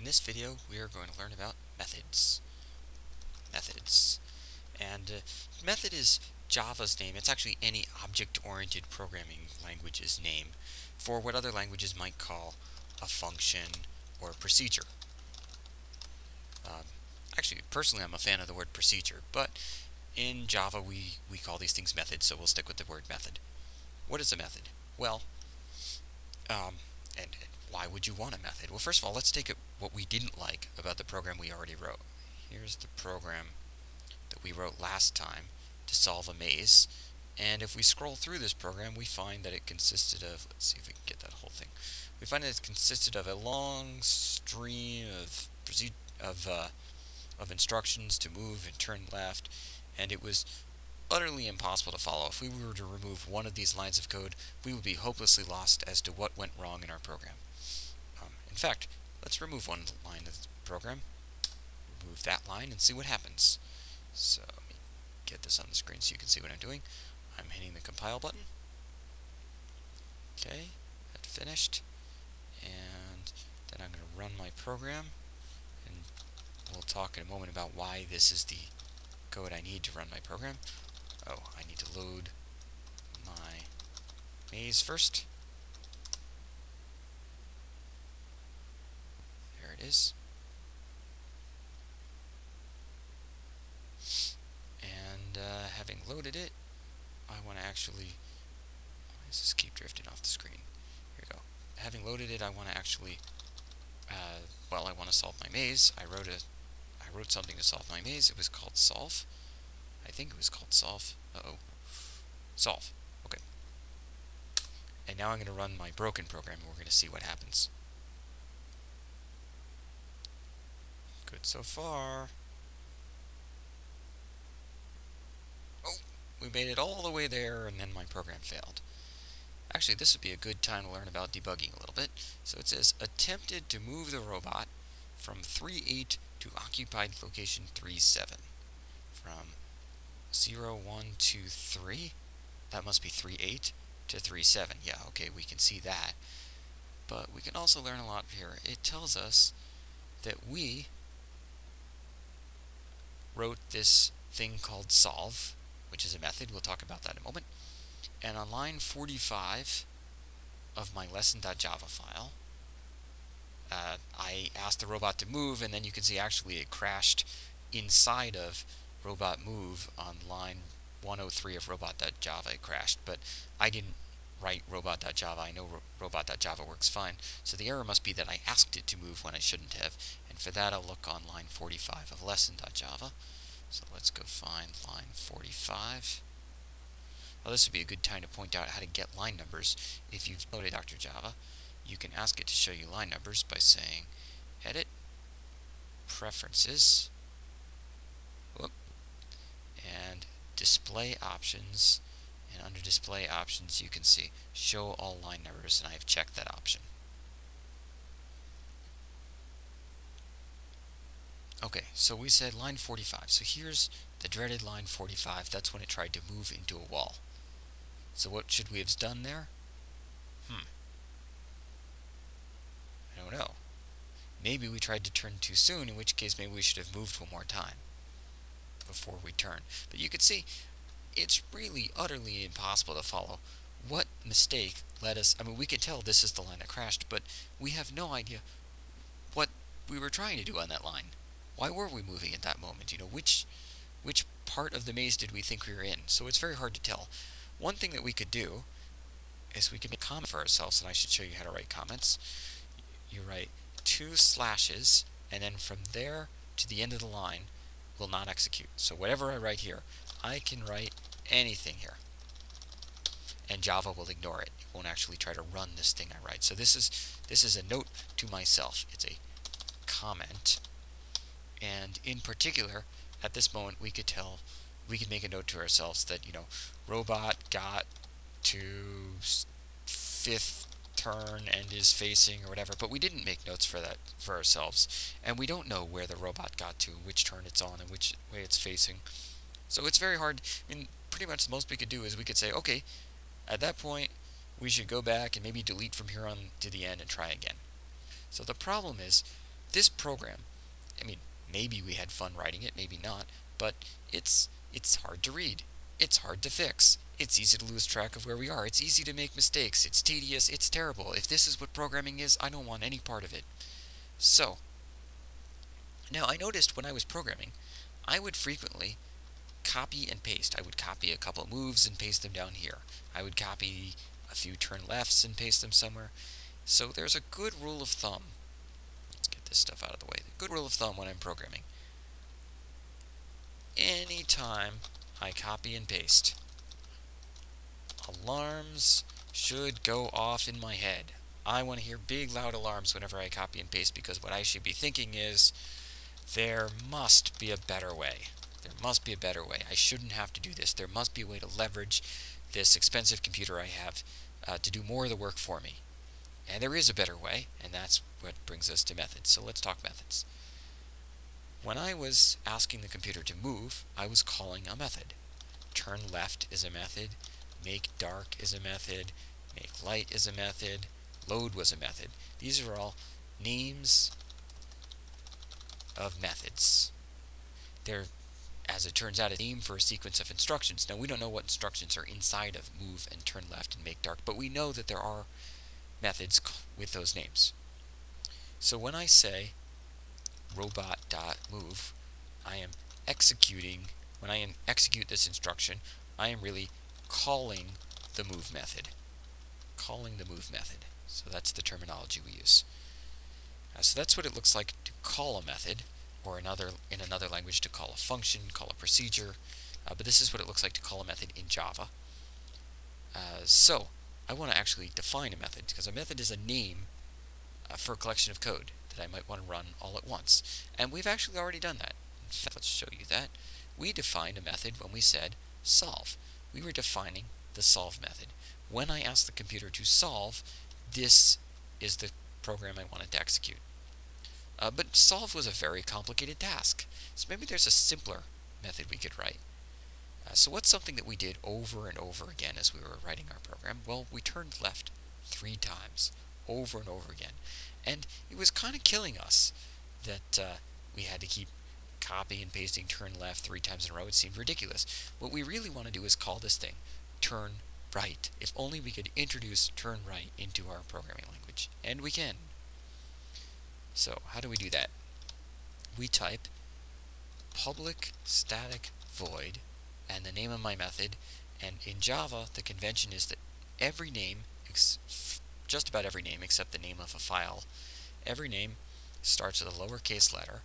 In this video, we are going to learn about methods. And method is Java's name. It's actually any object-oriented programming language's name for what other languages might call a function or a procedure. Actually, personally, I'm a fan of the word procedure, but in Java, we call these things methods, so we'll stick with the word method. What is a method? Well, and why would you want a method? Well, first of all, let's take what we didn't like about the program we already wrote. Here's the program that we wrote last time to solve a maze. And if we scroll through this program, we find that it consisted of, let's see if we can get that whole thing. We find that it consisted of a long stream of instructions to move and turn left, and it was utterly impossible to follow. If we were to remove one of these lines of code, we would be hopelessly lost as to what went wrong in our program. In fact, let's remove one line of the program, remove that line, and see what happens. So let me get this on the screen so you can see what I'm doing. I'm hitting the compile button. Okay, that finished. And then I'm going to run my program, and we'll talk in a moment about why this is the code I need to run my program. Oh, I need to load my maze first. There it is. And having loaded it, I want to actually... Why does this keep drifting off the screen? Here we go. Having loaded it, I want to actually... well, I want to solve my maze. I wrote something to solve my maze. It was called solve. I think it was called solve. Solve. Okay. And now I'm going to run my broken program, and we're going to see what happens. Good so far. Oh, we made it all the way there, and then my program failed. Actually, this would be a good time to learn about debugging a little bit. So it says, attempted to move the robot from 3.8 to occupied location 3.7. From 0, 1, 2, 3. That must be 3.8 to 3.7. Yeah, okay, we can see that. But we can also learn a lot here. It tells us that we wrote this thing called solve, which is a method. We'll talk about that in a moment. And on line 45 of my lesson.java file, I asked the robot to move, and then you can see actually it crashed inside of robot move on line 103 of robot.java. It crashed, but I didn't write robot.java. I know robot.java works fine, so the error must be that I asked it to move when I shouldn't have, and for that I'll look on line 45 of lesson.java. So let's go find line 45. Well, this would be a good time to point out how to get line numbers. If you've loaded Dr. Java, you can ask it to show you line numbers by saying Edit, Preferences, and Display Options. And under Display Options, you can see Show All Line Numbers, and I have checked that option. Okay, so we said line 45. So here's the dreaded line 45. That's when it tried to move into a wall. So what should we have done there? I don't know. Maybe we tried to turn too soon, in which case maybe we should have moved one more time before we turn. But you can see, it's really utterly impossible to follow what mistake led us. I mean, we can tell this is the line that crashed, but we have no idea what we were trying to do on that line. Why were we moving at that moment? You know, which part of the maze did we think we were in? So it's very hard to tell. One thing that we could do is we could make a comment for ourselves, and I should show you how to write comments. You write 2 slashes, and then from there to the end of the line will not execute. So whatever I write here, I can write anything here, and Java will ignore it. It won't actually try to run this thing I write. So this is a note to myself. It's a comment, and in particular, at this moment, we could make a note to ourselves that, you know, robot got to 5th turn and is facing or whatever, but we didn't make notes for that for ourselves, and we don't know where the robot got to, which turn it's on, and which way it's facing. So it's very hard. I mean, pretty much the most we could do is we could say, okay, at that point we should go back and maybe delete from here on to the end and try again. So the problem is this program, I mean, maybe we had fun writing it, maybe not, but it's hard to read. It's hard to fix. It's easy to lose track of where we are. It's easy to make mistakes. It's tedious. It's terrible. If this is what programming is, I don't want any part of it. So, now I noticed when I was programming, I would frequently copy and paste. I would copy a couple moves and paste them down here. I would copy a few turn lefts and paste them somewhere. So there's a good rule of thumb. Let's get this stuff out of the way. The good rule of thumb when I'm programming. Anytime I copy and paste, alarms should go off in my head. I want to hear big loud alarms whenever I copy and paste, because what I should be thinking is, there must be a better way. There must be a better way. I shouldn't have to do this. There must be a way to leverage this expensive computer I have to do more of the work for me. And there is a better way, and that's what brings us to methods. So let's talk methods. When I was asking the computer to move, I was calling a method. Turn left is a method. Make dark is a method. Make light is a method. Load was a method. These are all names of methods. They're, as it turns out, a name for a sequence of instructions. Now, we don't know what instructions are inside of move and turn left and make dark, but we know that there are methods with those names. So when I say robot.move, I am executing, when I execute this instruction, I am really calling the move method. Calling the move method. So that's the terminology we use. So that's what it looks like to call a method, or in another language to call a function, call a procedure. But this is what it looks like to call a method in Java. So I want to actually define a method, because a method is a name for a collection of code that I might want to run all at once. And we've actually already done that. In fact, let's show you that. We defined a method when we said solve. We were defining the solve method. When I asked the computer to solve, this is the program I wanted to execute. But solve was a very complicated task, so maybe there's a simpler method we could write. So what's something that we did over and over again as we were writing our program? Well, we turned left 3 times, over and over again. And it was kind of killing us that we had to keep copy and pasting turn left 3 times in a row. It seemed ridiculous. What we really want to do is call this thing turn right. If only we could introduce turn right into our programming language. And we can. So how do we do that? We type public static void and the name of my method. And in Java, the convention is that every name, just about every name except the name of a file, every name starts with a lowercase letter,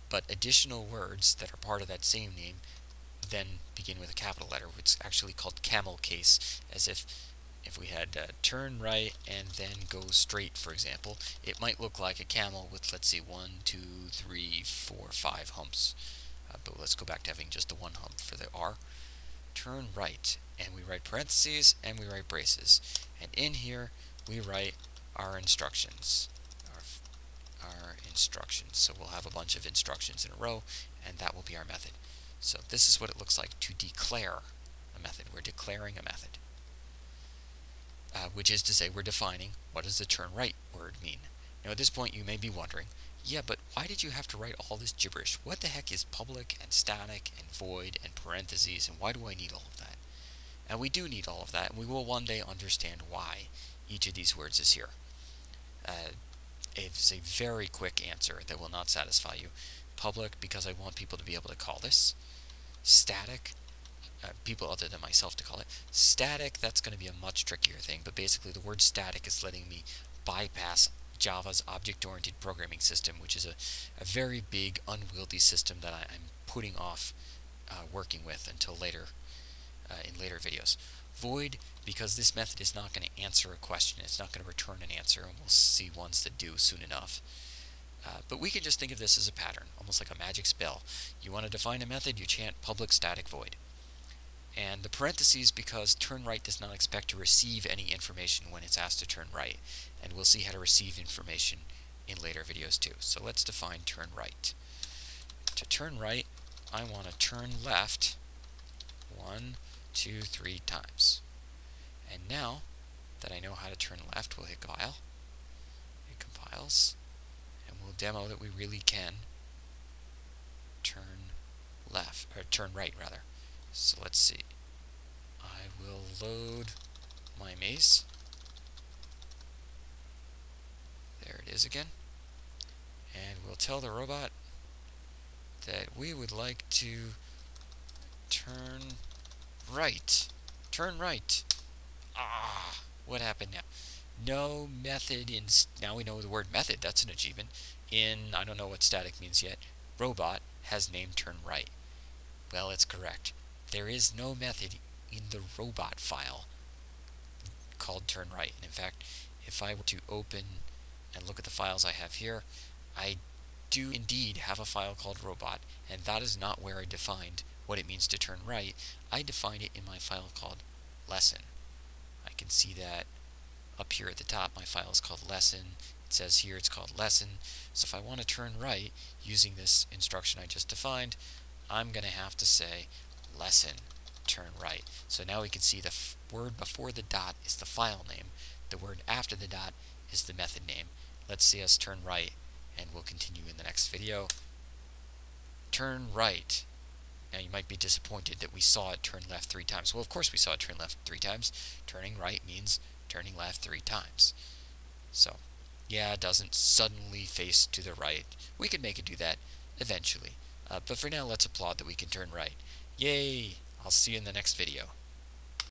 but additional words that are part of that same name then begin with a capital letter, which is actually called camel case, as if we had turn right and then go straight, for example, it might look like a camel with, let's see, 1, 2, 3, 4, 5 humps. But let's go back to having just the one hump for the R. Turn right, and we write parentheses, and we write braces. And in here, we write our instructions. Our instructions. So we'll have a bunch of instructions in a row, and that will be our method. So this is what it looks like to declare a method. We're declaring a method. Which is to say, we're defining what does the turn right word mean. Now at this point you may be wondering, yeah, but why did you have to write all this gibberish? What the heck is public and static and void and parentheses, and why do I need all of that? And we do need all of that, and we will one day understand why each of these words is here. It's a very quick answer that will not satisfy you. Public, because I want people to be able to call this. Static, people other than myself to call it. Static, that's going to be a much trickier thing, but basically the word static is letting me bypass Java's object-oriented programming system, which is a very big, unwieldy system that I'm putting off working with until later, in later videos. Void, because this method is not going to answer a question. It's not going to return an answer, and we'll see ones that do soon enough. But we can just think of this as a pattern, almost like a magic spell. You want to define a method, you chant public static void. And the parentheses, because turn right does not expect to receive any information when it's asked to turn right. And we'll see how to receive information in later videos too. So let's define turn right. To turn right, I want to turn left 1, 2, 3 times. And now that I know how to turn left, we'll hit compile. It compiles. And we'll demo that we really can turn left, or turn right rather. So let's see. I will load my maze. There it is again. And we'll tell the robot that we would like to turn right. Turn right. Ah, what happened now? No method in, now we know the word method, that's an achievement. In, I don't know what static means yet, robot has named turn right. Well, it's correct. There is no method in the robot file called turn right. And in fact, if I were to open and look at the files I have here, I do indeed have a file called robot, and that is not where I defined what it means to turn right. I defined it in my file called lesson. I can see that up here at the top. My file is called lesson. It says here it's called lesson. So if I want to turn right using this instruction I just defined, I'm going to have to say lesson turn right. So now we can see the word before the dot is the file name. The word after the dot is the method name. Let's see us turn right, and we'll continue in the next video. Turn right. Now you might be disappointed that we saw it turn left 3 times. Well, of course we saw it turn left 3 times. Turning right means turning left 3 times. So, yeah, it doesn't suddenly face to the right. We can make it do that eventually. But for now, let's applaud that we can turn right. Yay! I'll see you in the next video.